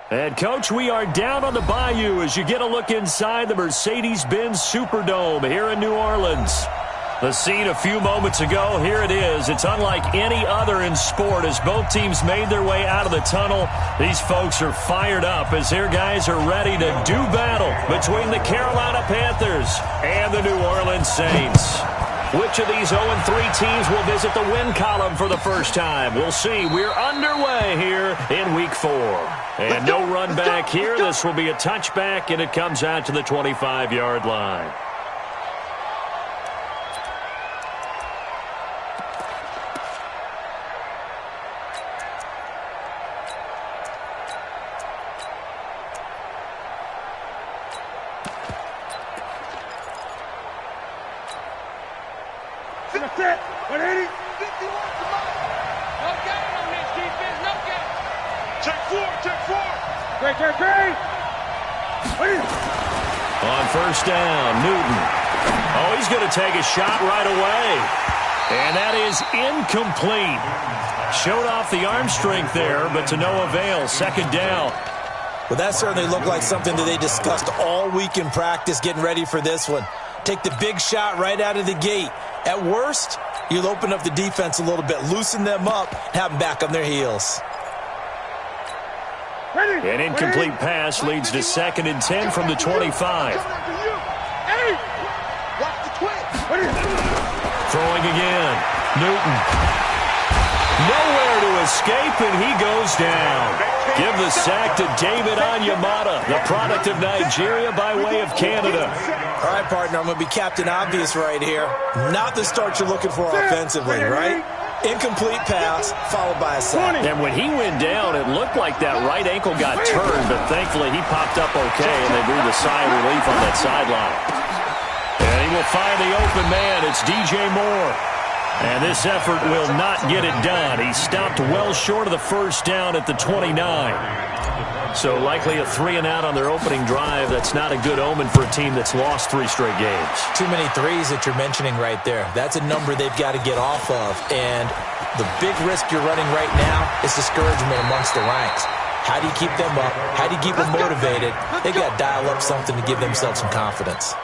And, Coach, we are down on the bayou as you get a look inside the Mercedes-Benz Superdome here in New Orleans. The scene a few moments ago, here it is. It's unlike any other in sport as both teams made their way out of the tunnel. These folks are fired up as their guys are ready to do battle between the Carolina Panthers and the New Orleans Saints. Which of these 0-3 teams will visit the win column for the first time? We'll see. We're underway here in Week 4. And no run back here. This will be a touchback, and it comes out to the 25-yard line. Set. 180. 51. No gain on this defense. No gain. Check four. Great. On first down, Newton. Oh, he's going to take a shot right away. And that is incomplete. Showed off the arm strength there, but to no avail. Second down. Well, that certainly looked like something that they discussed all week in practice getting ready for this one. Take the big shot right out of the gate. At worst, you'll open up the defense a little bit, loosen them up, and have them back on their heels. An incomplete pass leads to 2nd and 10 from the 25. Throwing again. Newton. Nowhere to escape, and he goes down. Give the sack to David Onyemata, the product of Nigeria by way of Canada. All right, partner, I'm going to be Captain Obvious right here. Not the start you're looking for offensively, right? Incomplete pass, followed by a sack. And when he went down, it looked like that right ankle got turned, but thankfully he popped up okay, and they breathed a sigh of relief on that sideline. And he will find the open man. It's DJ Moore. And this effort will not get it done. He stopped well short of the first down at the 29. So likely a 3-and-out on their opening drive. That's not a good omen for a team that's lost 3 straight games. Too many threes that you're mentioning right there. That's a number they've got to get off of. And the big risk you're running right now is discouragement amongst the ranks. How do you keep them up? How do you keep them motivated? They've got to dial up something to give themselves some confidence.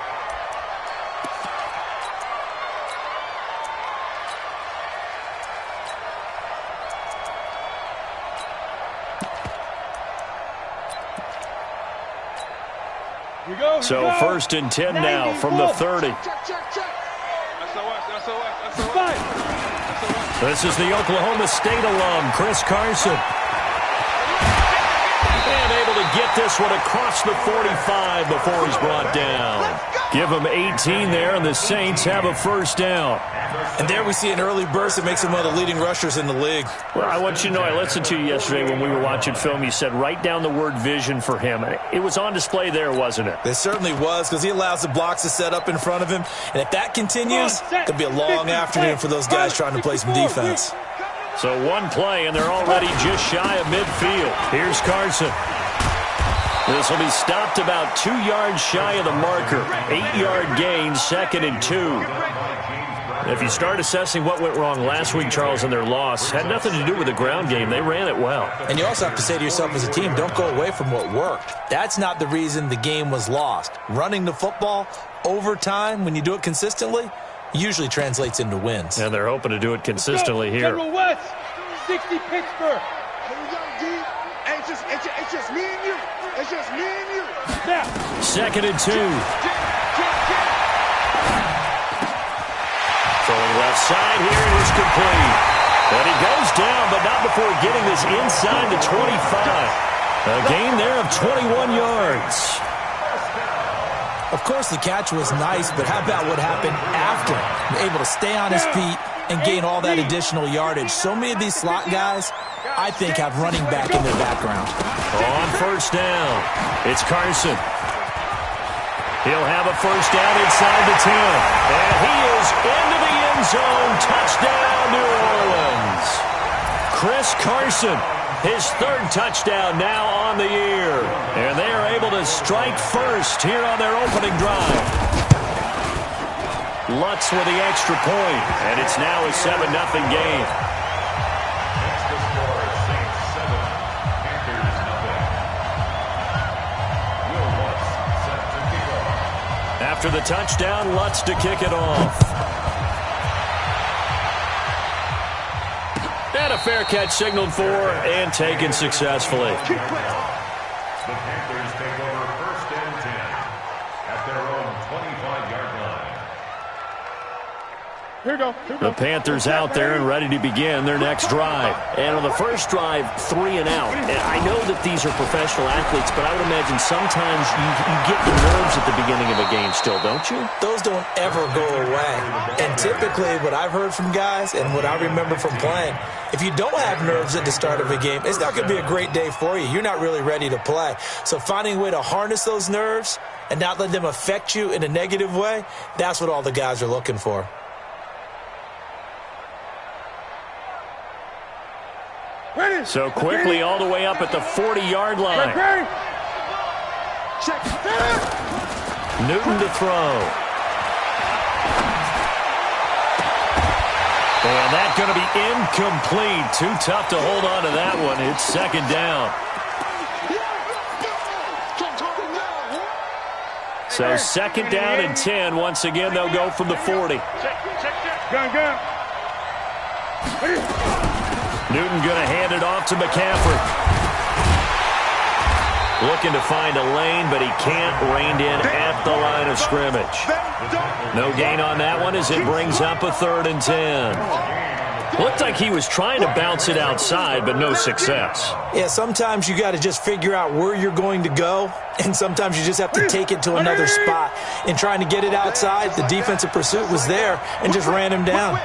So 1st and 10 now from the 30. This is the Oklahoma State alum, Chris Carson. And able to get this one across the 45 before he's brought down. Give him 18 there, and the Saints have a first down. And there we see an early burst that makes him one of the leading rushers in the league. Well, I want you to know, I listened to you yesterday when we were watching film. You said write down the word vision for him. It was on display there, wasn't it? It certainly was, because he allows the blocks to set up in front of him. And if that continues, it could be a long afternoon for those guys trying to play some defense. So one play, and they're already just shy of midfield. Here's Carson. This will be stopped about 2 yards shy of the marker. 8-yard gain, 2nd and 2. If you start assessing what went wrong last week, Charles, in their loss, had nothing to do with the ground game. They ran it well. And you also have to say to yourself as a team, don't go away from what worked. That's not the reason the game was lost. Running the football over time, when you do it consistently, usually translates into wins. And they're hoping to do it consistently here. General West, 60 Pittsburgh. It's just me and you. It's just me and you. Now. 2nd and 2. Throwing left side here, and it's complete. And he goes down, but not before getting this inside the 25. A gain there of 21 yards. Of course, the catch was nice, but how about what happened after? Able to stay on his feet and gain all that additional yardage. So many of these slot guys, I think, have running back in their background. On first down, it's Carson. He'll have a first down inside the 10. And he is into the end zone. Touchdown, New Orleans. Chris Carson, his 3rd touchdown now on the year. And they are able to strike first here on their opening drive. Lutz with the extra point, and it's now a 7-0 game. after the touchdown, Lutz to kick it off. And a fair catch signaled for and taken successfully. The Panthers take over 1st and 10 at their own 25-yard line. Here we go. The Panthers out there and ready to begin their next drive. And on the first drive, 3 and out. And I know that these are professional athletes, but I would imagine sometimes you get the nerves at the beginning of a game still, don't you? Those don't ever go away. And typically what I've heard from guys and what I remember from playing, if you don't have nerves at the start of a game, it's not going to be a great day for you. You're not really ready to play. So finding a way to harness those nerves and not let them affect you in a negative way, that's what all the guys are looking for. So quickly all the way up at the 40-yard line. Newton to throw. And that's going to be incomplete. Too tough to hold on to that one. It's 2nd down. So 2nd down and 10. Once again, they'll go from the 40. Gun. Newton going to hand it off to McCaffrey. Looking to find a lane, but he can't. Reined in at the line of scrimmage. No gain on that one as it brings up a 3rd and 10. Looked like he was trying to bounce it outside, but no success. Yeah, sometimes you got to just figure out where you're going to go, and sometimes you just have to take it to another spot. In trying to get it outside, the defensive pursuit was there and just ran him down.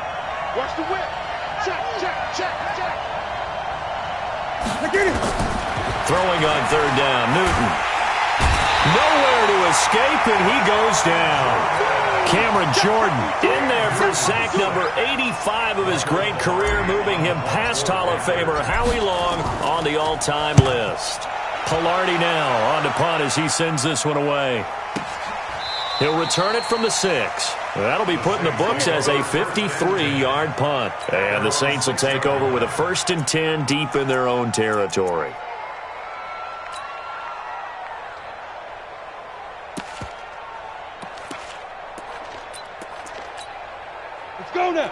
Watch the whip. Check. Throwing on 3rd down, Newton. Nowhere to escape, and he goes down. Cameron Jordan in there for sack number 85 of his great career, moving him past Hall of Famer Howie Long on the all-time list. Pilardi now on to punt as he sends this one away. He'll return it from the 6. That'll be put in the books as a 53-yard punt. And the Saints will take over with a 1st and 10 deep in their own territory.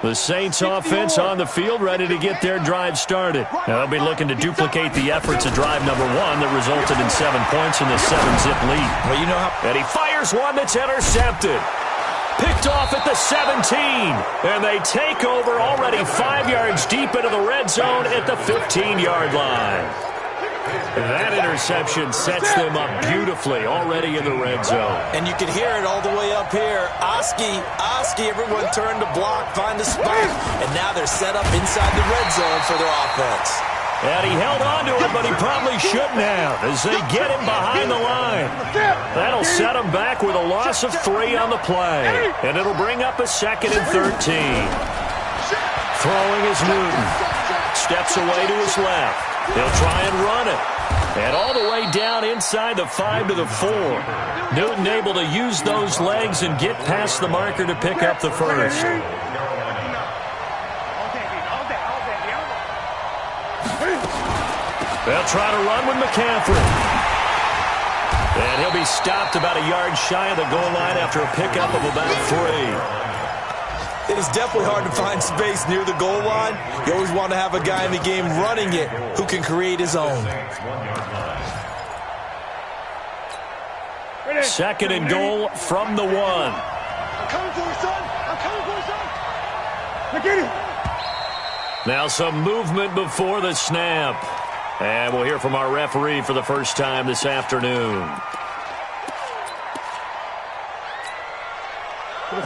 The Saints offense on the field, ready to get their drive started. Now they'll be looking to duplicate the efforts of drive number 1 that resulted in 7 points in the 7-zip lead. Well, you know how... And he fires one that's intercepted. Picked off at the 17. And they take over already 5 yards deep into the red zone at the 15-yard line. That interception sets them up beautifully already in the red zone. And you can hear it all the way up here. Oski, everyone turned to block, find a spot, and now they're set up inside the red zone for their offense. And he held on to it, but he probably shouldn't have as they get him behind the line. That'll set him back with a loss of 3 on the play. And it'll bring up a 2nd and 13. Throwing is Newton. Steps away to his left. He'll try and run it. And all the way down inside the 5 to the 4. Newton able to use those legs and get past the marker to pick up the first. They'll try to run with McCaffrey. And he'll be stopped about a yard shy of the goal line after a pickup of about 3. It is definitely hard to find space near the goal line. You always want to have a guy in the game running it who can create his own. 2nd and goal from the 1. I'm coming for you, son. I'm coming for you, son. I get it. Now some movement before the snap. And we'll hear from our referee for the first time this afternoon.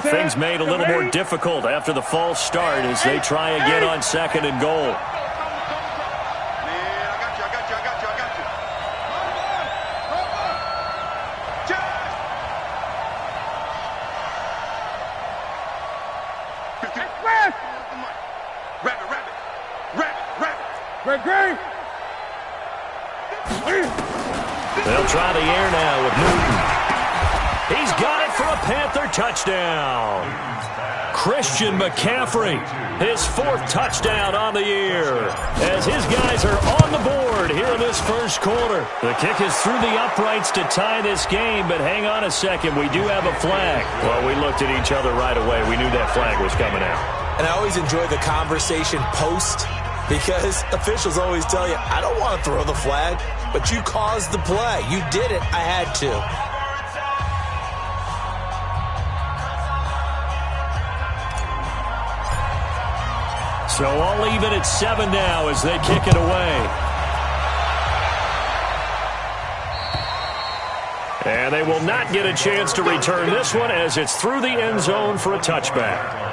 Things made a little more difficult after the false start as they try again on 2nd and goal. They'll try the air now with Newton. He's got it for a Panther touchdown. Christian McCaffrey, his 4th touchdown on the year, as his guys are on the board here in this first quarter. The kick is through the uprights to tie this game, but hang on a second, we do have a flag. Well, we looked at each other right away. We knew that flag was coming out. And I always enjoy the conversation post, because officials always tell you, I don't want to throw the flag, but you caused the play. You did it. I had to. So all even at 7 now as they kick it away. And they will not get a chance to return this one as it's through the end zone for a touchback.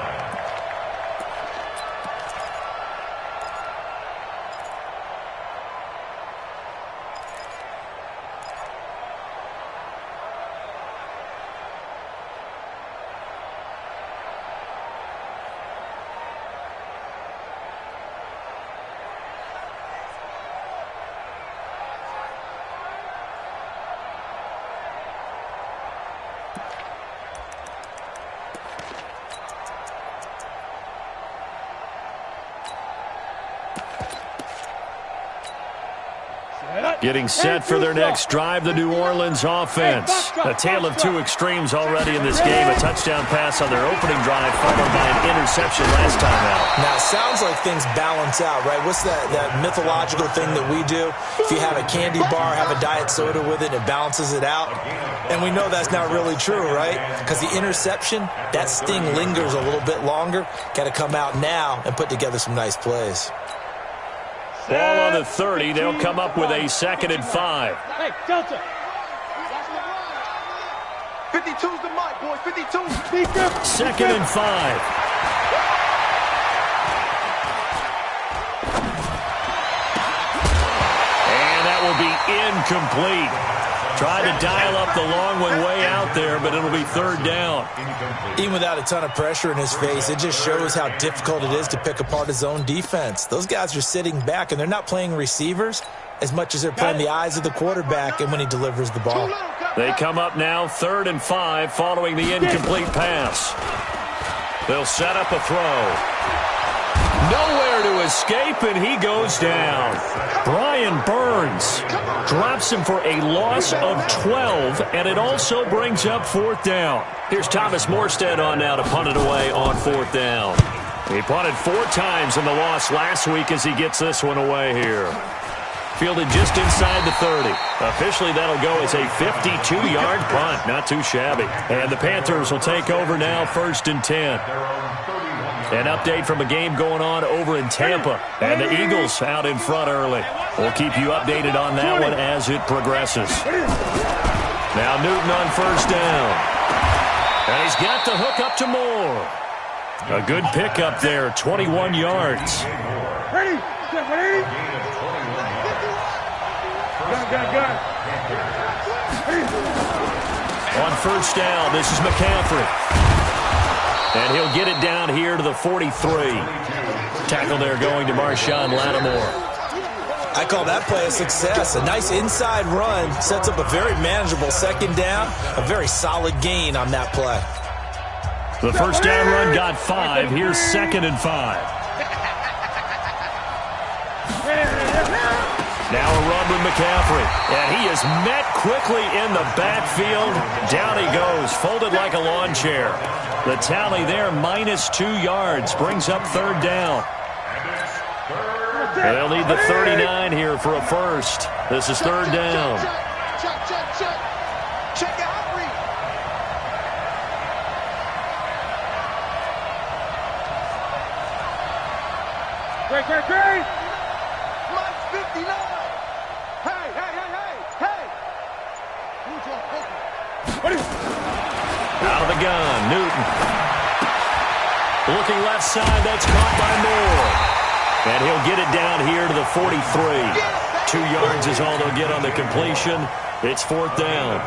Getting set for their next drive, the New Orleans offense. A tale of two extremes already in this game. A touchdown pass on their opening drive, followed by an interception last time out. Now, it sounds like things balance out, right? What's that mythological thing that we do? If you have a candy bar, have a diet soda with it, it balances it out. And we know that's not really true, right? Because the interception, that sting lingers a little bit longer. Got to come out now and put together some nice plays. Ball on the 30. They'll come up with a 2nd and 5. Hey, Delta. 52's the mic, boys. 52. 2nd and 5. And that will be incomplete. Tried to dial up the long one way out there, but it'll be 3rd down. Even without a ton of pressure in his face, it just shows how difficult it is to pick apart his own defense. Those guys are sitting back, and they're not playing receivers as much as they're playing the eyes of the quarterback and when he delivers the ball. They come up now 3rd and 5 following the incomplete pass. They'll set up a throw. Nowhere to escape, and he goes down. Brian Burns drops him for a loss of 12, and it also brings up 4th down. Here's Thomas Morstead on now to punt it away on 4th down. He punted 4 times in the loss last week as he gets this one away here. Fielded just inside the 30. Officially, that'll go as a 52-yard punt. Not too shabby. And the Panthers will take over now, 1st and 10. An update from a game going on over in Tampa. And the Eagles out in front early. We'll keep you updated on that one as it progresses. Now Newton on 1st down. And he's got the hook up to Moore. A good pickup there, 21 yards. Ready? Ready? Gun. On 1st down, this is McCaffrey. And he'll get it down here to the 43. Tackle there going to Marshawn Lattimore. I call that play a success. A nice inside run sets up a very manageable 2nd down. A very solid gain on that play. The 1st down run got 5. Here's 2nd and 5. Now a run with McCaffrey. And he is met quickly in the backfield. Down he goes, folded like a lawn chair. The tally there, -2 yards, brings up 3rd down. They'll need the 39 here for a first. This is 3rd down. Check out, read. Great. Mike's 59. Hey. Out of the gun, Newton. Looking left side, that's caught by Moore. And he'll get it down here to the 43. 2 yards is all they'll get on the completion. It's 4th down.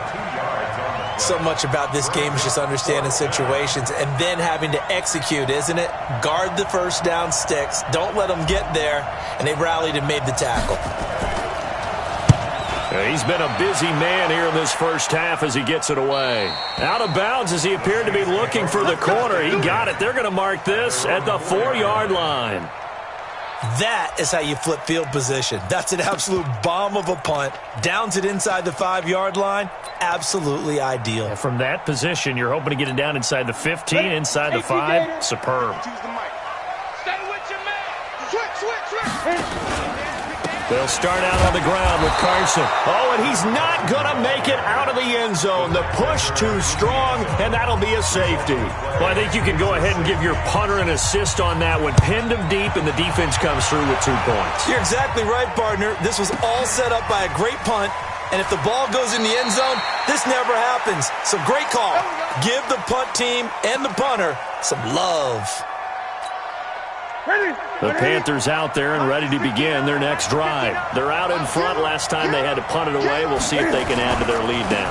So much about this game is just understanding situations and then having to execute, isn't it? Guard the 1st down sticks. Don't let them get there. And they rallied and made the tackle. He's been a busy man here in this first half as he gets it away. Out of bounds as he appeared to be looking for the corner. He got it. They're going to mark this at the 4-yard line. That is how you flip field position. That's an absolute bomb of a punt. Downs it inside the 5-yard line. Absolutely ideal. And from that position, you're hoping to get it down inside the 15, inside the 5. Superb. Stay with your man. Switch. They'll start out on the ground with Carson. Oh, and he's not going to make it out of the end zone. The push too strong, and that'll be a safety. Well, I think you can go ahead and give your punter an assist on that one. Pinned him deep, and the defense comes through with 2 points. You're exactly right, partner. This was all set up by a great punt, and if the ball goes in the end zone, this never happens. So great call. Give the punt team and the punter some love. The Panthers out there and ready to begin their next drive. They're out in front. Last time they had to punt it away. We'll see if they can add to their lead now.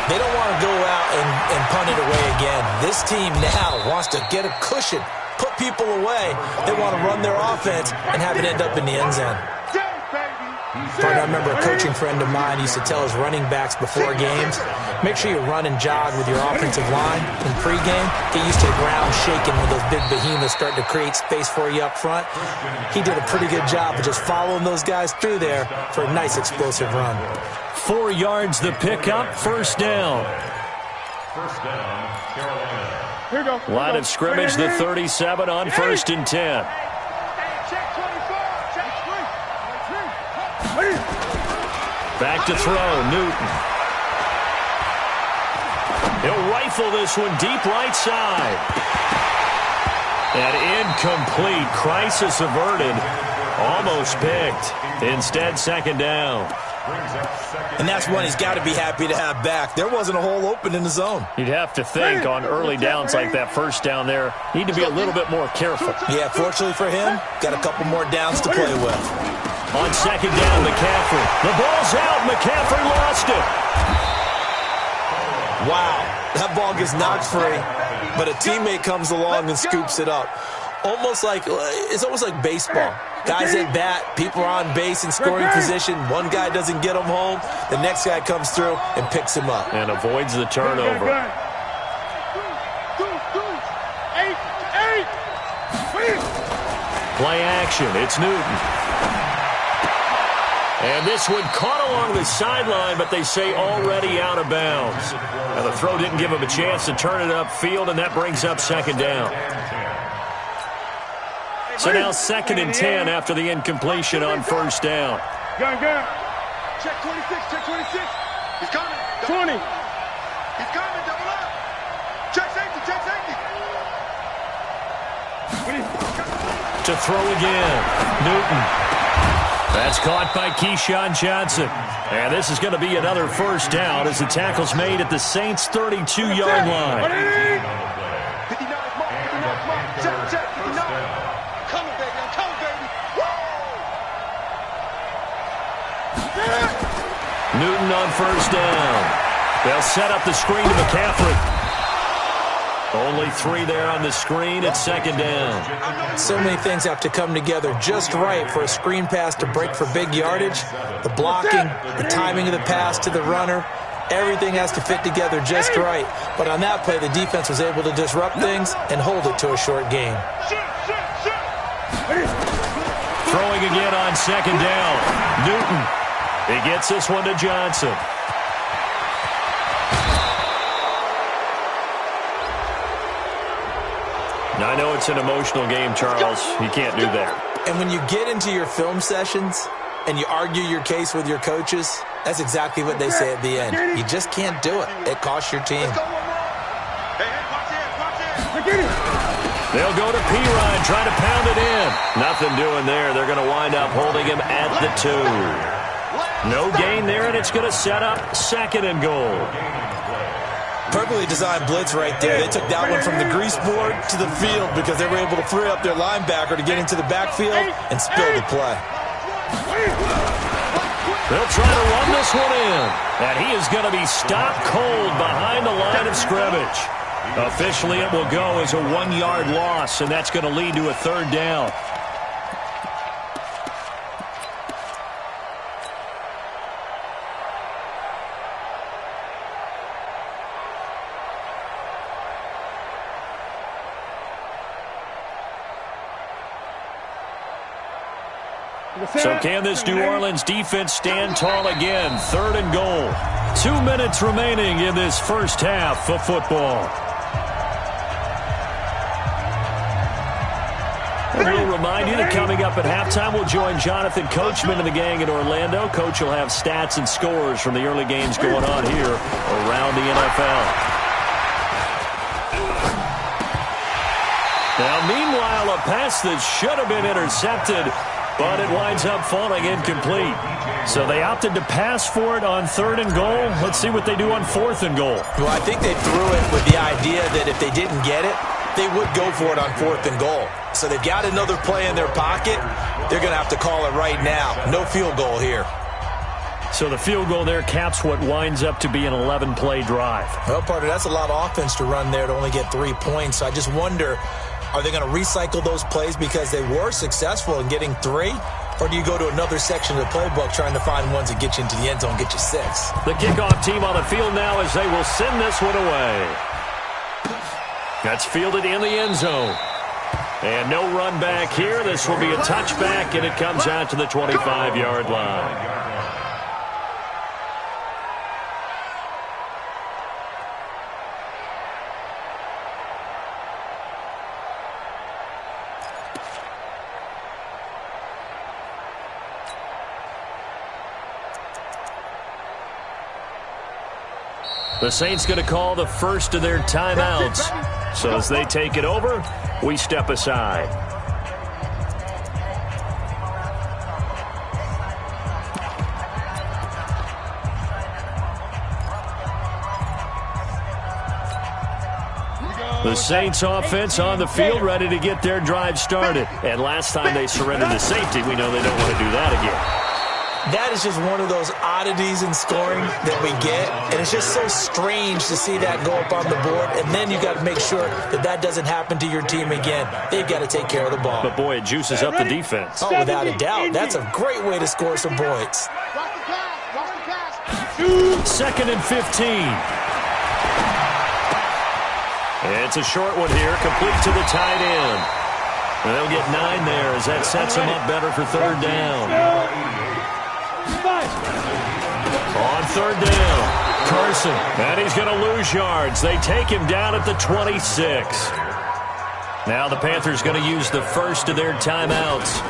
They don't want to go out and punt it away again. This team now wants to get a cushion, put people away. They want to run their offense and have it end up in the end zone. I remember a coaching friend of mine used to tell his running backs before games, make sure you run and jog with your offensive line in pregame. Get used to the ground shaking when those big behemoths start to create space for you up front. He did a pretty good job of just following those guys through there for a nice explosive run. 4 yards the pickup, first down. First down, Carolina. Here we go. Line of scrimmage, the 37 on 1st and 10. Back to throw, Newton. He'll rifle this one deep right side. And incomplete. Crisis averted. Almost picked. Instead, second down. And that's one he's got to be happy to have back. There wasn't a hole open in the zone. You'd have to think on early downs like that first down there, need to be a little bit more careful. Yeah, fortunately for him, got a couple more downs to play with. On second down, McCaffrey. The ball's out. McCaffrey lost it. Wow, that ball gets knocked free, but a teammate comes along and scoops it up. It's almost like baseball. Guys at bat, people are on base in scoring position. One guy doesn't get him home. The next guy comes through and picks him up. And avoids the turnover. Play action. It's Newton. And this one caught along the sideline, but they say already out of bounds. Now the throw didn't give him a chance to turn it upfield, and that brings up second down. So now 2nd and 10 after the incompletion on first down. Gun. Check 26, check 26. He's coming. 20. He's coming, double up. Check safety. To throw again, Newton. That's caught by Keyshawn Johnson. And this is going to be another first down as the tackle's made at the Saints' 32-yard line. 59 mark. Check, 59. Coming, baby. I'm coming, baby. Woo! Newton on first down. They'll set up the screen to McCaffrey. Only 3 there on the screen at second down. So many things have to come together just right for a screen pass to break for big yardage. The blocking, the timing of the pass to the runner, everything has to fit together just right. But on that play, the defense was able to disrupt things and hold it to a short gain. Throwing again on second down. Newton. He gets this one to Johnson. Now, I know it's an emotional game, Charles. You can't do that. And when you get into your film sessions and you argue your case with your coaches, that's exactly what they say at the end. You just can't do it. It costs your team. They'll go to Pirine, trying to pound it in. Nothing doing there. They're going to wind up holding him at the 2. No gain there, and it's going to set up 2nd and goal. Perfectly designed blitz right there. They took that one from the grease board to the field because they were able to free up their linebacker to get into the backfield and spill the play. They'll try to run this one in. And he is going to be stopped cold behind the line of scrimmage. Officially, it will go as a 1-yard loss, and that's going to lead to a 3rd down. So can this New Orleans defense stand tall again? 3rd and goal. 2 minutes remaining in this first half of football. We'll remind you that coming up at halftime, we'll join Jonathan Coachman and the gang in Orlando. Coach will have stats and scores from the early games going on here around the NFL. Now, meanwhile, a pass that should have been intercepted, but it winds up falling incomplete. So they opted to pass for it on 3rd and goal. Let's see what they do on 4th and goal. Well, I think they threw it with the idea that if they didn't get it, they would go for it on 4th and goal. So they've got another play in their pocket. They're going to have to call it right now. No field goal here. So the field goal there caps what winds up to be an 11-play drive. Well, partner, that's a lot of offense to run there to only get 3 points. So I just wonder, are they going to recycle those plays because they were successful in getting 3? Or do you go to another section of the playbook trying to find ones that get you into the end zone, get you 6? The kickoff team on the field now as they will send this one away. That's fielded in the end zone. And no run back here. This will be a touchback, and it comes out to the 25-yard line. The Saints going to call the first of their timeouts. So as they take it over, we step aside. The Saints offense on the field, ready to get their drive started. And last time they surrendered to safety, we know they don't want to do that again. That is just one of those oddities in scoring that we get, and it's just so strange to see that go up on the board, and then you got to make sure that that doesn't happen to your team again. They've got to take care of the ball. But, boy, it juices up the defense. Oh, without a doubt. That's a great way to score some points. 2nd and 15. It's a short one here, complete to the tight end. They'll get 9 there as that sets them up better for 3rd down. On 3rd down, Carson, and he's going to lose yards. They take him down at the 26. Now the Panthers going to use the first of their timeouts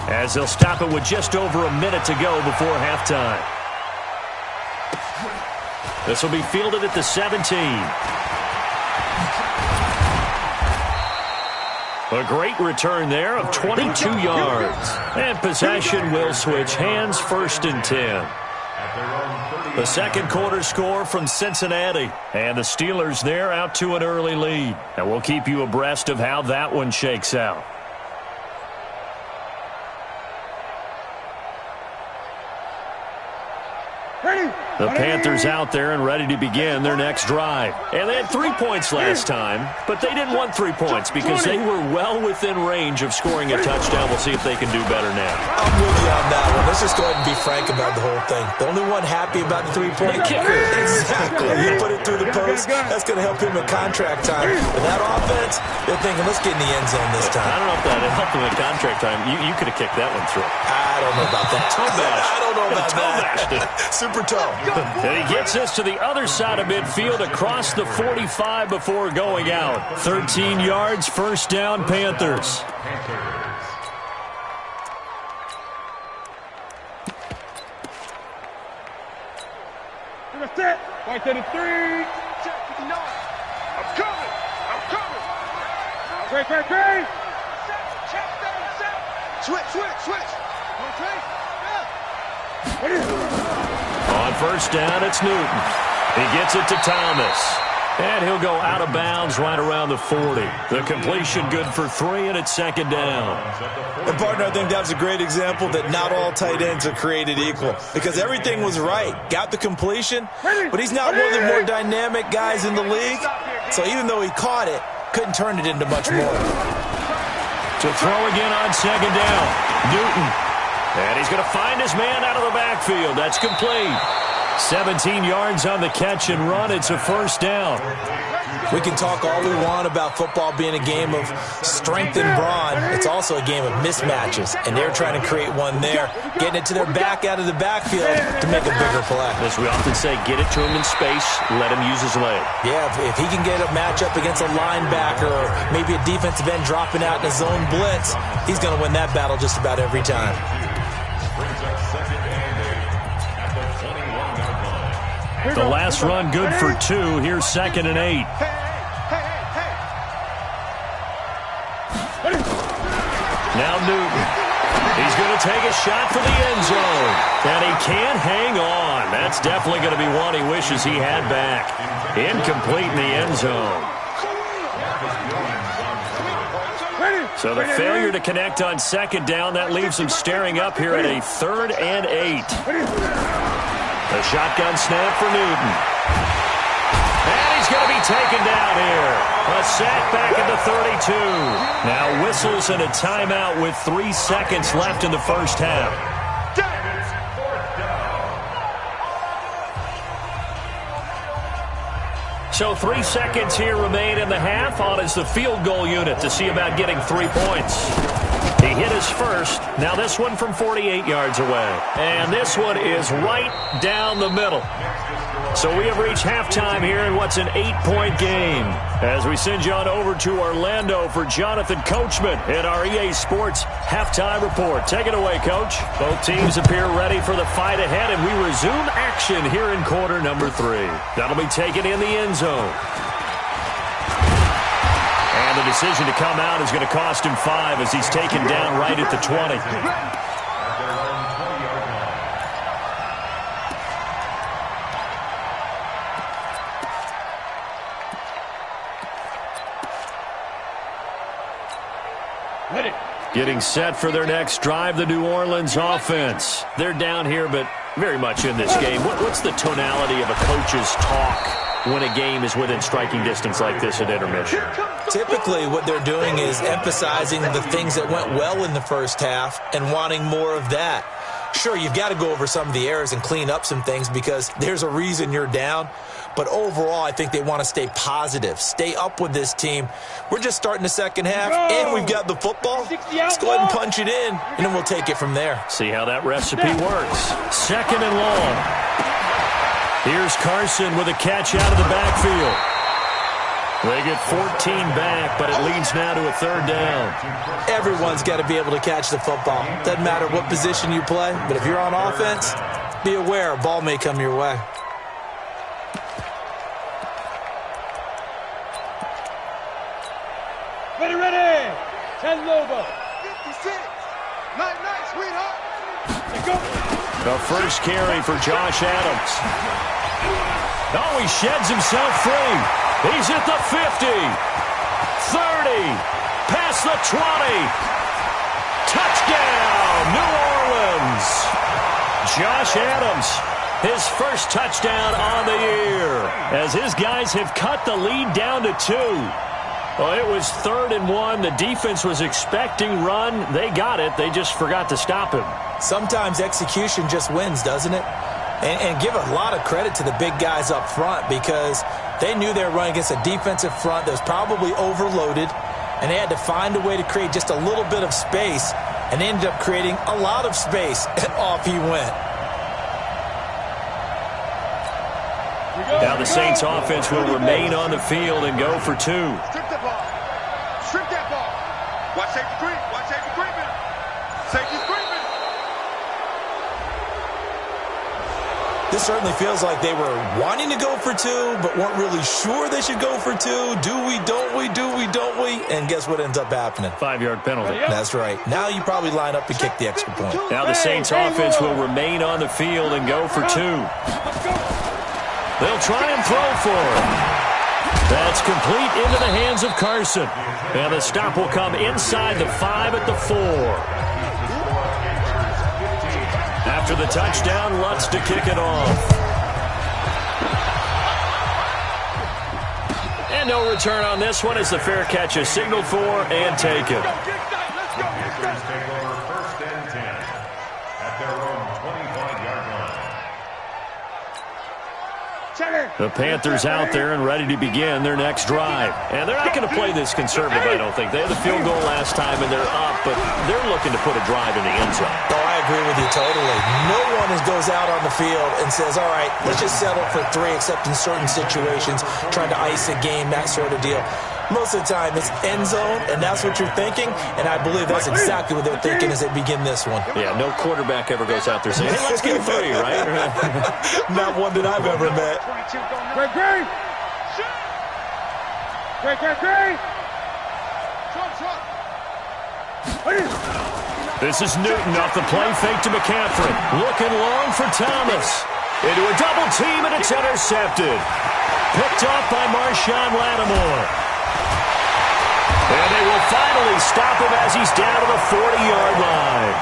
as they'll stop it with just over a minute to go before halftime. This will be fielded at the 17. A great return there of 22 yards. And possession will switch hands, 1st and 10. The second quarter score from Cincinnati. And the Steelers there out to an early lead. And we'll keep you abreast of how that one shakes out. The Panthers out there and ready to begin their next drive. And they had 3 points last time, but they didn't want 3 points because they were well within range of scoring a touchdown. We'll see if they can do better now. I'm with you on that one. Let's just go ahead and be frank about the whole thing. The only one happy about the 3-point kicker. Exactly. He put it through the post. That's going to help him in contract time. But that offense, they're thinking, let's get in the end zone this time. I don't know if that helped him in contract time. You could have kicked that one through. I don't know about that. I don't know about that. Super toe. And he gets us to the other side of midfield across the 45 before going out. 13 yards, 1st down, Panthers. Right to the 3. I'm coming. Great. Switch. On 1st down, it's Newton. He gets it to Thomas. And he'll go out of bounds right around the 40. The completion good for 3, and it's 2nd down. And, partner, I think that was a great example that not all tight ends are created equal. Because everything was right. Got the completion, but he's not one of the more dynamic guys in the league. So even though he caught it, couldn't turn it into much more. To throw again on 2nd down. Newton. And he's going to find his man out of the backfield. That's complete. 17 yards on the catch and run. It's a 1st down. We can talk all we want about football being a game of strength and brawn. It's also a game of mismatches, and they're trying to create one there, getting it to their back out of the backfield to make a bigger play. As we often say, get it to him in space, let him use his leg. Yeah, if he can get a matchup against a linebacker or maybe a defensive end dropping out in a zone blitz, he's going to win that battle just about every time. The last run good for 2. Here's 2nd and 8. Now Newton. He's going to take a shot for the end zone. And he can't hang on. That's definitely going to be one he wishes he had back. Incomplete in the end zone. So the failure to connect on 2nd down, that leaves him staring up here at a 3rd and 8. The shotgun snap for Newton. And he's going to be taken down here. A sack back at the 32. Now whistles and a timeout with 3 seconds left in the first half. So 3 seconds here remain in the half. On is the field goal unit to see about getting 3 points. He hit his first. Now this one from 48 yards away. And this one is right down the middle. So we have reached halftime here in what's an 8-point game. As we send you on over to Orlando for Jonathan Coachman in our EA Sports Halftime Report. Take it away, Coach. Both teams appear ready for the fight ahead, and we resume action here in quarter number 3. That'll be taken in the end zone. And the decision to come out is going to cost him 5 as he's taken down right at the 20. Getting set for their next drive, the New Orleans offense. They're down here, but very much in this game. What's the tonality of a coach's talk when a game is within striking distance like this at intermission? Typically, what they're doing is emphasizing the things that went well in the first half and wanting more of that. Sure, you've got to go over some of the errors and clean up some things because there's a reason you're down. But overall, I think they want to stay positive, stay up with this team. We're just starting the second half, and we've got the football. Let's go ahead and punch it in, and then we'll take it from there. See how that recipe works. 2nd and long. Here's Carson with a catch out of the backfield. They get 14 back, but it leads now to a 3rd down. Everyone's got to be able to catch the football. Doesn't matter what position you play, but if you're on offense, be aware a ball may come your way. Ready. 10 Lobo. 56. Night, sweetheart. Let's go. The first carry for Josh Adams. Oh, he sheds himself free. He's at the 50. 30. Past the 20. Touchdown, New Orleans. Josh Adams, his first touchdown on the year, as his guys have cut the lead down to 2. Well, it was 3rd and 1. The defense was expecting run. They got it. They just forgot to stop him. Sometimes execution just wins, doesn't it? And give a lot of credit to the big guys up front because they knew they were running against a defensive front that was probably overloaded, and they had to find a way to create just a little bit of space, and they ended up creating a lot of space, and off he went. Now the Saints offense will remain on the field and go for 2. Strip that ball. Strip that ball. Watch safety creep. Watch safety creeping. Safety's creeping. This certainly feels like they were wanting to go for 2, but weren't really sure they should go for 2. Do we, don't we, do we, don't we? And guess what ends up happening? 5-yard penalty. That's right. Now you probably line up and kick the extra point. Now the Saints offense will remain on the field and go for 2. They'll try and throw for him. That's complete into the hands of Carson. And the stop will come inside the 5 at the 4. After the touchdown, Lutz to kick it off. And no return on this one as the fair catch is signaled for and taken. Panthers take over 1st and 10 at their own 25-yard line. Check The Panthers out there and ready to begin their next drive. And they're not going to play this conservative, I don't think. They had the field goal last time, and they're up, but they're looking to put a drive in the end zone. Oh, I agree with you totally. No one goes out on the field and says, all right, let's just settle for 3, except in certain situations, trying to ice a game, that sort of deal. Most of the time, it's end zone, and that's what you're thinking, and I believe that's exactly what they're thinking as they begin this one. Yeah, no quarterback ever goes out there saying, hey, let's get 3, right? Not one that I've ever met. This is Newton off the play fake to McCaffrey. Looking long for Thomas. Into a double team, and it's intercepted. Picked off by Marshawn Lattimore. And they will finally stop him as he's down to the 40-yard line.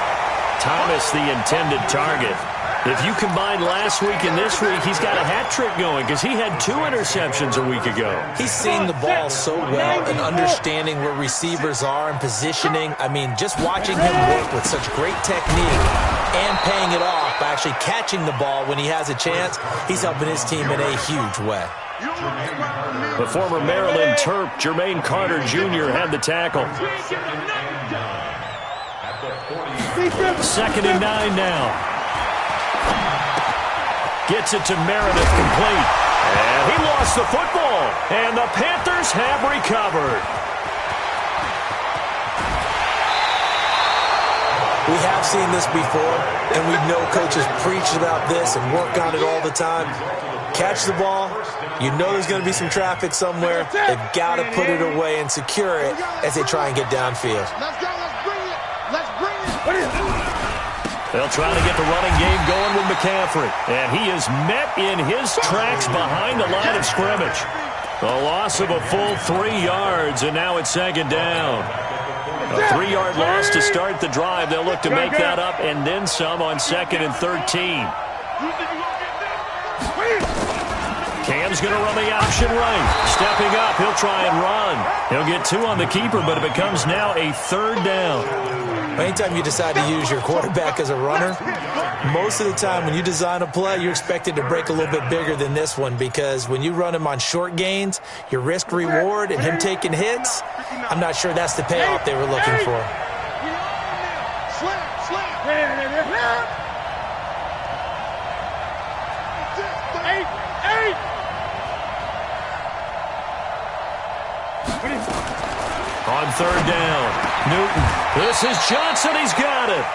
Thomas, the intended target. If you combine last week and this week, he's got a hat trick going because he had 2 interceptions a week ago. He's seeing the ball so well and understanding where receivers are and positioning. I mean, just watching him work with such great technique and paying it off by actually catching the ball when he has a chance, he's helping his team in a huge way. The former Maryland Terp, Jermaine Carter Jr., had the tackle. 2nd and 9 now. Gets it to Meredith, complete. And he lost the football. And the Panthers have recovered. We have seen this before, and we know coaches preach about this and work on it all the time. Catch the ball. You know there's going to be some traffic somewhere. They've got to put it away and secure it as they try and get downfield. Let's go. Let's bring it. Let's bring it. They'll try to get the running game going with McCaffrey. And he is met in his tracks behind the line of scrimmage. A loss of a full 3 yards, and now it's 2nd down. A 3-yard loss to start the drive. They'll look to make that up and then some on 2nd and 13. Cam's going to run the option right. Stepping up, he'll try and run. He'll get 2 on the keeper, but it becomes now a 3rd down. Anytime you decide to use your quarterback as a runner, most of the time when you design a play, you're expected to break a little bit bigger than this one because when you run him on short gains, your risk-reward and him taking hits, I'm not sure that's the payoff they were looking for. On 3rd down, Newton. This is Johnson. He's got it.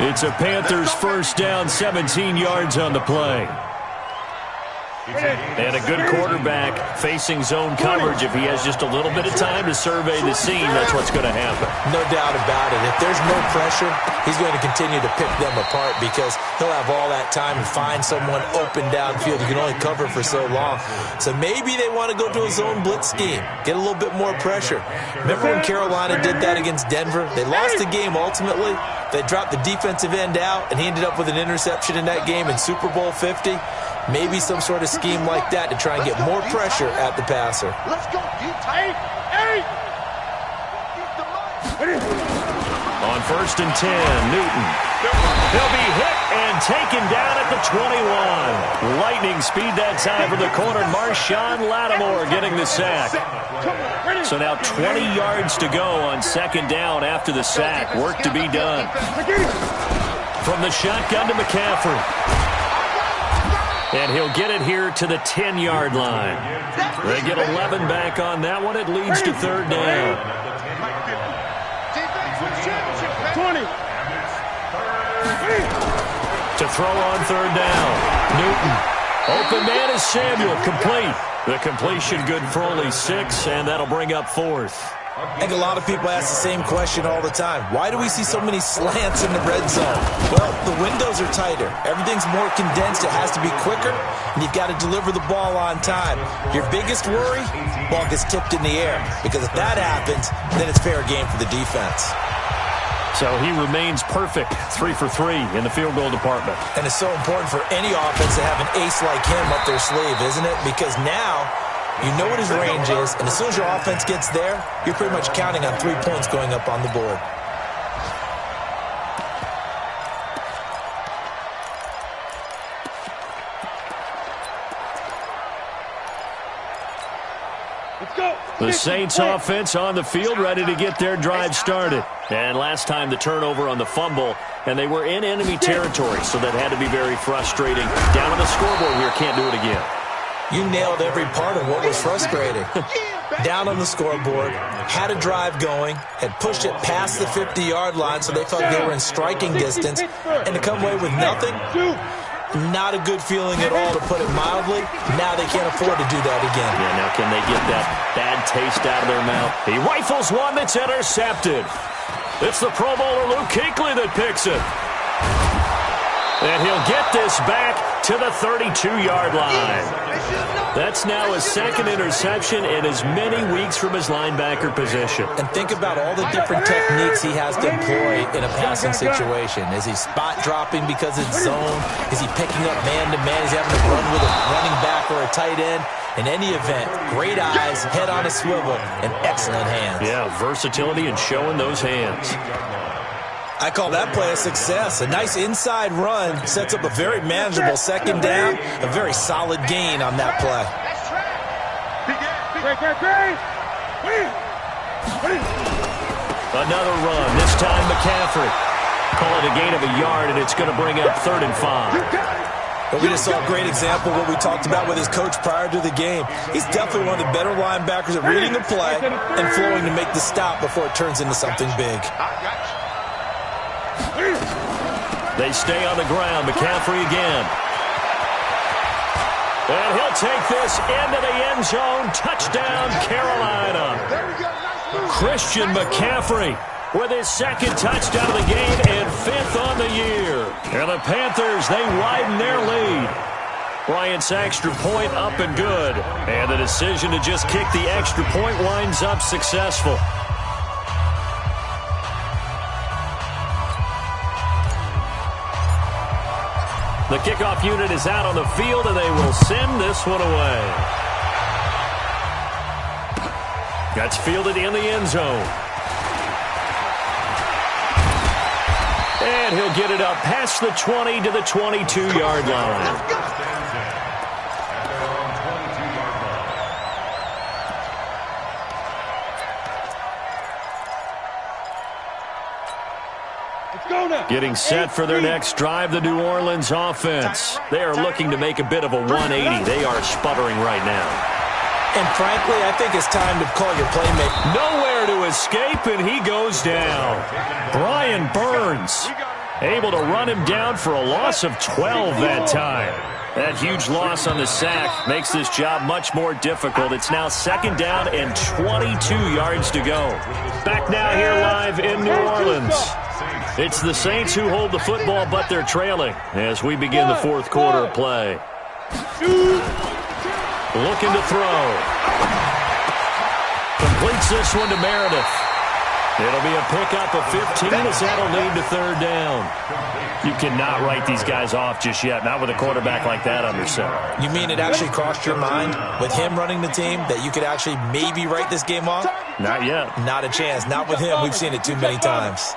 It's a Panthers 1st down, 17 yards on the play. And a good quarterback facing zone coverage. If he has just a little bit of time to survey the scene, that's what's going to happen. No doubt about it. If there's no pressure, he's going to continue to pick them apart because he'll have all that time to find someone open downfield. You can only cover for so long. So maybe they want to go to a zone blitz scheme, get a little bit more pressure. Remember when Carolina did that against Denver? They lost the game ultimately. They dropped the defensive end out, and he ended up with an interception in that game in Super Bowl 50. Maybe some sort of scheme like that to try and get more pressure at the passer. Let's go. On 1st and 10, Newton. He'll be hit and taken down at the 21. Lightning speed that time for the corner. Marshawn Lattimore getting the sack. So now 20 yards to go on 2nd down after the sack. Work to be done. From the shotgun to McCaffrey. And he'll get it here to the 10-yard line. They get 11 back on that one. It leads to 3rd down. 20. To throw on 3rd down. Newton. Open man is Samuel. Complete. The completion good for only 6, and that'll bring up 4th. I think a lot of people ask the same question all the time. Why do we see so many slants in the red zone? Well, the windows are tighter. Everything's more condensed. It has to be quicker, and you've got to deliver the ball on time. Your biggest worry, ball gets tipped in the air, because if that happens, then it's fair game for the defense. So he remains perfect, 3 for 3 in the field goal department. And it's so important for any offense to have an ace like him up their sleeve, isn't it? Because now you know what his range is, and as soon as your offense gets there, you're pretty much counting on 3 points going up on the board. The Saints offense on the field, ready to get their drive started. And last time the turnover on the fumble, and they were in enemy territory, so that had to be very frustrating. Down on the scoreboard here, can't do it again. You nailed every part of what was frustrating. Down on the scoreboard, had a drive going, had pushed it past the 50-yard line so they felt they were in striking distance, and to come away with nothing, not a good feeling at all, to put it mildly. Now they can't afford to do that again. Yeah, now can they get that bad taste out of their mouth? He rifles one that's intercepted. It's the Pro Bowler Luke Kuechly that picks it. And he'll get this back to the 32-yard line. That's now his second interception in as many weeks from his linebacker position. And think about all the different techniques he has to employ in a passing situation. Is he spot dropping because it's zone? Is he picking up man-to-man? Is he having to run with a running back or a tight end? In any event, great eyes, head on a swivel, and excellent hands. Yeah, versatility and showing those hands. I call that play a success. A nice inside run sets up a very manageable second down. A very solid gain on that play. Another run, this time McCaffrey. Call it a gain of a yard, and it's going to bring up 3rd and 5. But we just saw a great example of what we talked about with his coach prior to the game. He's definitely one of the better linebackers at reading the play and flowing to make the stop before it turns into something big. They stay on the ground. McCaffrey again. And he'll take this into the end zone. Touchdown, Carolina. Christian McCaffrey with his second touchdown of the game and 5th on the year. And the Panthers, they widen their lead. Bryant's extra point up and good. And the decision to just kick the extra point winds up successful. The kickoff unit is out on the field, and they will send this one away. That's fielded in the end zone. And he'll get it up past the 20 to the 22-yard line. Getting set for their next drive, the New Orleans offense. They are looking to make a bit of a 180. They are sputtering right now. And frankly, I think it's time to call your playmaker. Nowhere to escape, and he goes down. Brian Burns able to run him down for a loss of 12 that time. That huge loss on the sack makes this job much more difficult. It's now 2nd down and 22 yards to go. Back now here live in New Orleans. It's the Saints who hold the football, but they're trailing as we begin the 4th quarter of play. Looking to throw. Completes this one to Meredith. It'll be a pickup of 15 as that'll lead to 3rd down. You cannot write these guys off just yet, not with a quarterback like that under center. You mean it actually crossed your mind with him running the team that you could actually maybe write this game off? Not yet. Not a chance. Not with him. We've seen it too many times.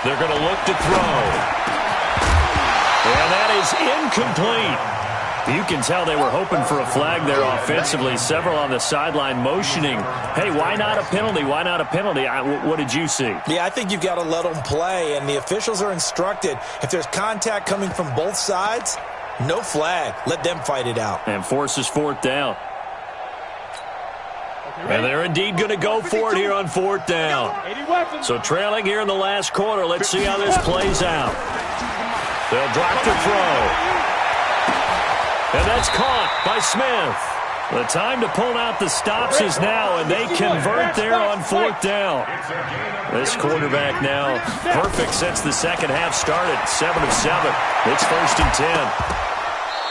They're going to look to throw. And that is incomplete. You can tell they were hoping for a flag there offensively. Several on the sideline motioning, hey, why not a penalty? Why not a penalty? What did you see? Yeah, I think you've got to let them play, and the officials are instructed. If there's contact coming from both sides, no flag. Let them fight it out. And forces 4th down. And they're indeed going to go for it here on 4th down. So trailing here in the last quarter. Let's see how this plays out. They'll drop the throw. And that's caught by Smith. The time to pull out the stops is now, and they convert there on 4th down. This quarterback now perfect since the second half started. 7 of 7. It's 1st and 10.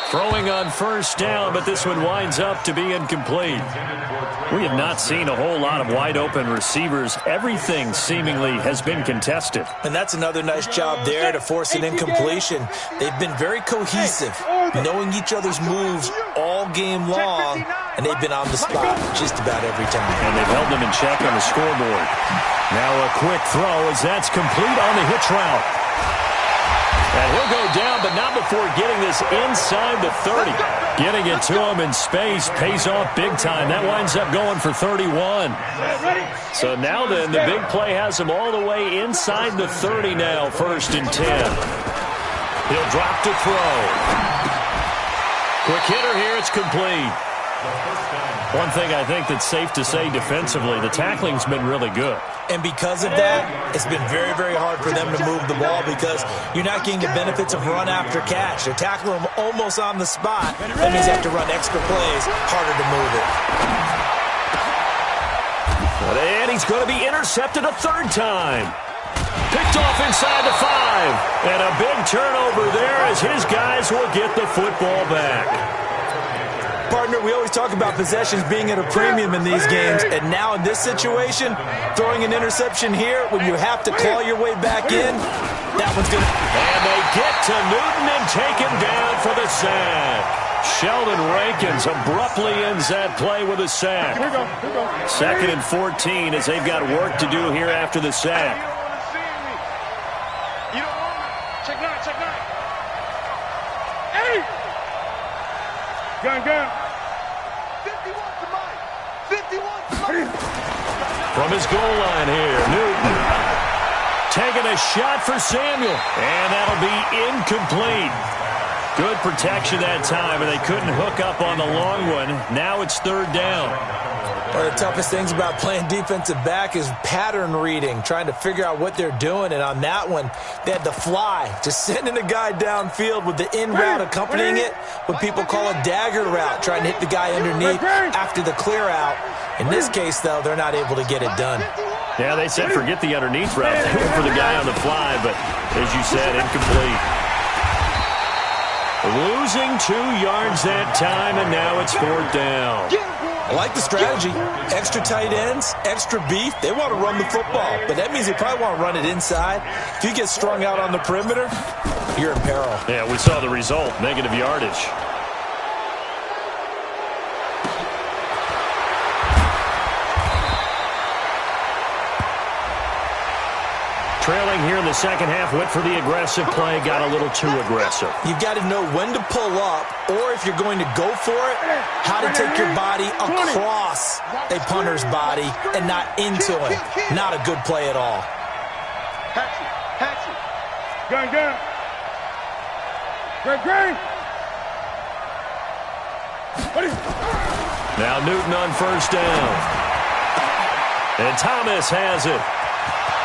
Throwing on 1st down, but this one winds up to be incomplete. We have not seen a whole lot of wide-open receivers. Everything seemingly has been contested. And that's another nice job there to force an incompletion. They've been very cohesive, knowing each other's moves all game long, and they've been on the spot just about every time. And they've held them in check on the scoreboard. Now a quick throw as that's complete on the hitch route. And he'll go down, but not before getting this inside the 30. Getting it to him in space pays off big time. That winds up going for 31. So now then, the big play has him all the way inside the 30 now, 1st and 10. He'll drop to throw. Quick hitter here, it's complete. One thing I think that's safe to say defensively, the tackling's been really good. And because of that, it's been very, very hard for them to move the ball because you're not getting the benefits of run after catch. They're tackling them almost on the spot. That means they have to run extra plays, harder to move it. And he's going to be intercepted a 3rd time. Picked off inside the 5. And a big turnover there as his guys will get the football back. Partner, we always talk about possessions being at a premium in these games, and now in this situation, throwing an interception here when you have to claw your way back in, that one's going to... And they get to Newton and take him down for the sack. Sheldon Rankins abruptly ends that play with a sack. Here we go. 2nd and 14 as they've got work to do here after the sack. You don't want me. Check 9. Hey! Gun. 51 to Mike. 51 to Mike. From his goal line here, Newton taking a shot for Samuel. And that'll be incomplete. Good protection that time, and they couldn't hook up on the long one. Now it's 3rd down. One of the toughest things about playing defensive back is pattern reading, trying to figure out what they're doing. And on that one, they had the fly, just sending a guy downfield with the in route accompanying it, what people call a dagger route, trying to hit the guy underneath after the clear out. In this case, though, they're not able to get it done. Yeah, they said forget the underneath route. They went for the guy on the fly, but as you said, incomplete. Losing 2 yards that time, and now it's 4th down. I like the strategy. Extra tight ends, extra beef. They want to run the football, but that means they probably want to run it inside. If you get strung out on the perimeter, you're in peril. Yeah, we saw the result, negative yardage. Trailing here in the 2nd half, went for the aggressive play, got a little too aggressive. You've got to know when to pull up, or if you're going to go for it, how to take your body across a punter's body and not into him. Not a good play at all. Hatchet. Gun. Green. Now Newton on 1st down. And Thomas has it.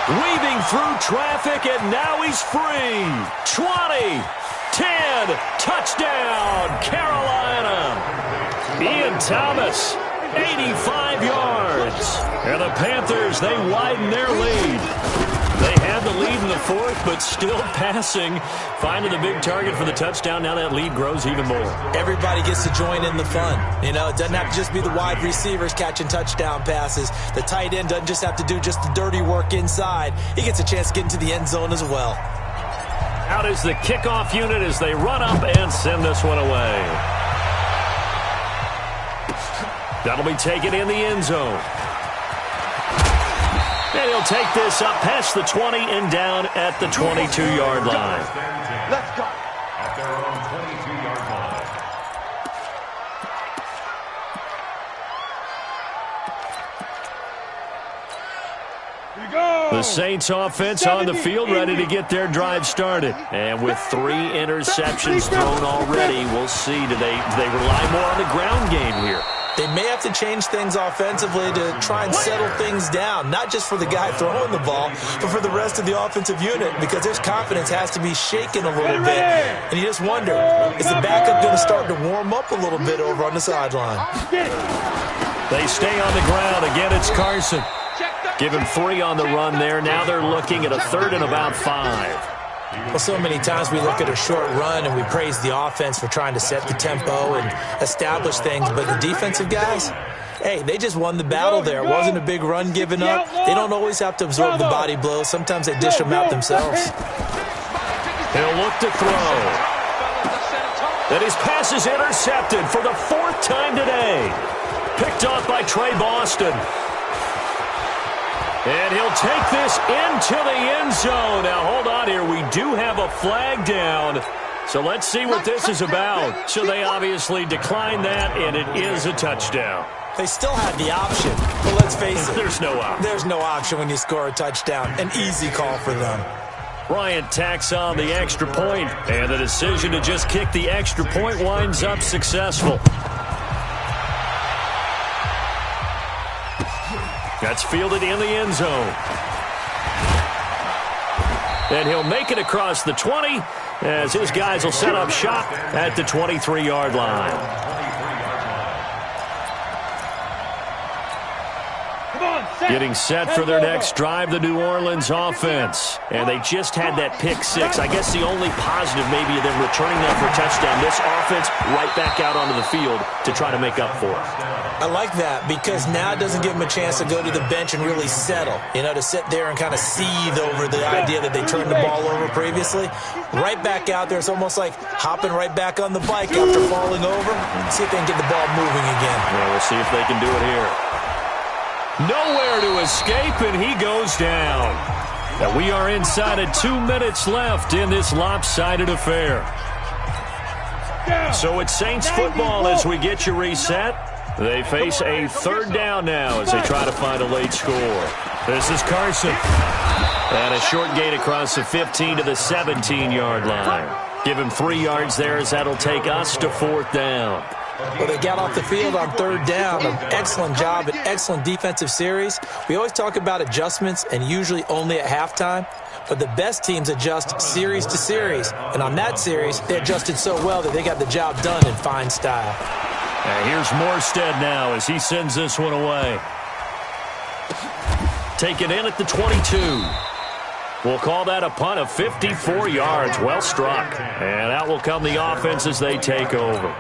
Weaving through traffic, and now he's free. 20, 10, touchdown, Carolina. Ian Thomas, 85 yards. And the Panthers, they widen their lead. They had the lead in the 4th, but still passing. Finding the big target for the touchdown. Now that lead grows even more. Everybody gets to join in the fun. You know, it doesn't have to just be the wide receivers catching touchdown passes. The tight end doesn't just have to do just the dirty work inside. He gets a chance to get into the end zone as well. Out is the kickoff unit as they run up and send this one away. That'll be taken in the end zone. And he'll take this up past the 20 and down at the 22-yard line. Let's go. At their own 22-yard line. Here we go. The Saints offense on the field, ready to get their drive started. And with 3 interceptions thrown already, we'll see. Do they rely more on the ground game here? They may have to change things offensively to try and settle things down, not just for the guy throwing the ball, but for the rest of the offensive unit, because his confidence has to be shaken a little bit. And you just wonder, is the backup going to start to warm up a little bit over on the sideline? They stay on the ground. Again, it's Carson. Give him 3 on the run there. Now they're looking at a 3rd and about 5. Well, so many times we look at a short run and we praise the offense for trying to set the tempo and establish things, but the defensive guys, hey, they just won the battle there. It wasn't a big run given up. They don't always have to absorb the body blows. Sometimes they dish them out themselves. He'll look to throw. And his pass is intercepted for the 4th time today. Picked off by Trey Boston. And he'll take this into the end zone. Now, hold on here. We do have a flag down. So let's see what this is about. So they obviously declined that, and it is a touchdown. They still had the option, but let's face it. There's no option. There's no option when you score a touchdown. An easy call for them. Bryant tacks on the extra point, and the decision to just kick the extra point winds up successful. That's fielded in the end zone. And he'll make it across the 20 as his guys will set up shop at the 23-yard line. Getting set for their next drive, the New Orleans offense. And they just had that pick six. I guess the only positive maybe of them returning that for a touchdown. This offense right back out onto the field to try to make up for it. I like that because now it doesn't give them a chance to go to the bench and really settle. You know, to sit there and kind of seethe over the idea that they turned the ball over previously. Right back out there. It's almost like hopping right back on the bike after falling over. See if they can get the ball moving again. Yeah, we'll see if they can do it here. Nowhere to escape, and he goes down. Now we are inside of 2 minutes left in this lopsided affair. So it's Saints football as we get you reset. They face a third down now as they try to find a late score. This is Carson. And a short gain across the 15 to the 17-yard line. Give him 3 yards there as that'll take us to fourth down. Well, they got off the field on third down. An excellent job, an excellent defensive series. We always talk about adjustments and usually only at halftime. But the best teams adjust series to series. And on that series, they adjusted so well that they got the job done in fine style. And here's Morstead now as he sends this one away. Taken in at the 22. We'll call that a punt of 54 yards. Well struck. And out will come the offense as they take over.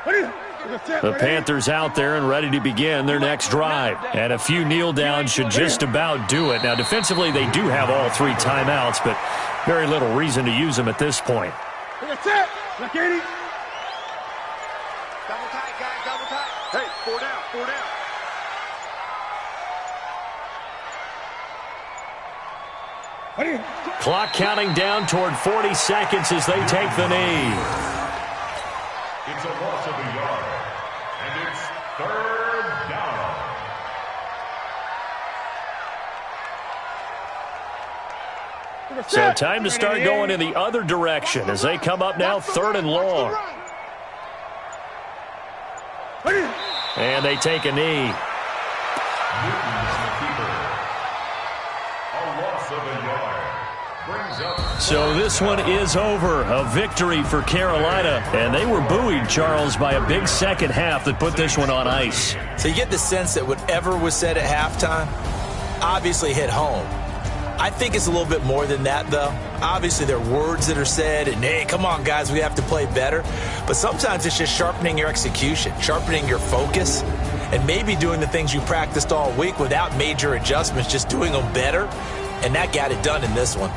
The Panthers out there and ready to begin their next drive. And a few kneel downs should just about do it. Now, defensively, they do have all 3 timeouts, but very little reason to use them at this point. That's it. Look at him. Double tight, guys. Double tight. Hey, 4 down. 4 down. Clock counting down toward 40 seconds as they take the knee. It's a loss of a yard, and it's third down. So time to start going in the other direction as they come up now 3rd and long. And they take a knee. So this one is over. A victory for Carolina. And they were buoyed, Charles, by a big second half that put this one on ice. So you get the sense that whatever was said at halftime obviously hit home. I think it's a little bit more than that, though. Obviously, there are words that are said, and, hey, come on, guys, we have to play better. But sometimes it's just sharpening your execution, sharpening your focus, and maybe doing the things you practiced all week without major adjustments, just doing them better. And that got it done in this one.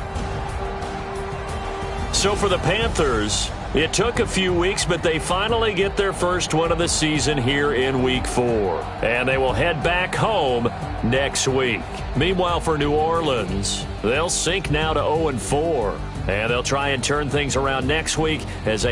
So for the Panthers, it took a few weeks, but they finally get their first one of the season here in Week 4. And they will head back home next week. Meanwhile, for New Orleans, they'll sink now to 0-4. And they'll try and turn things around next week as they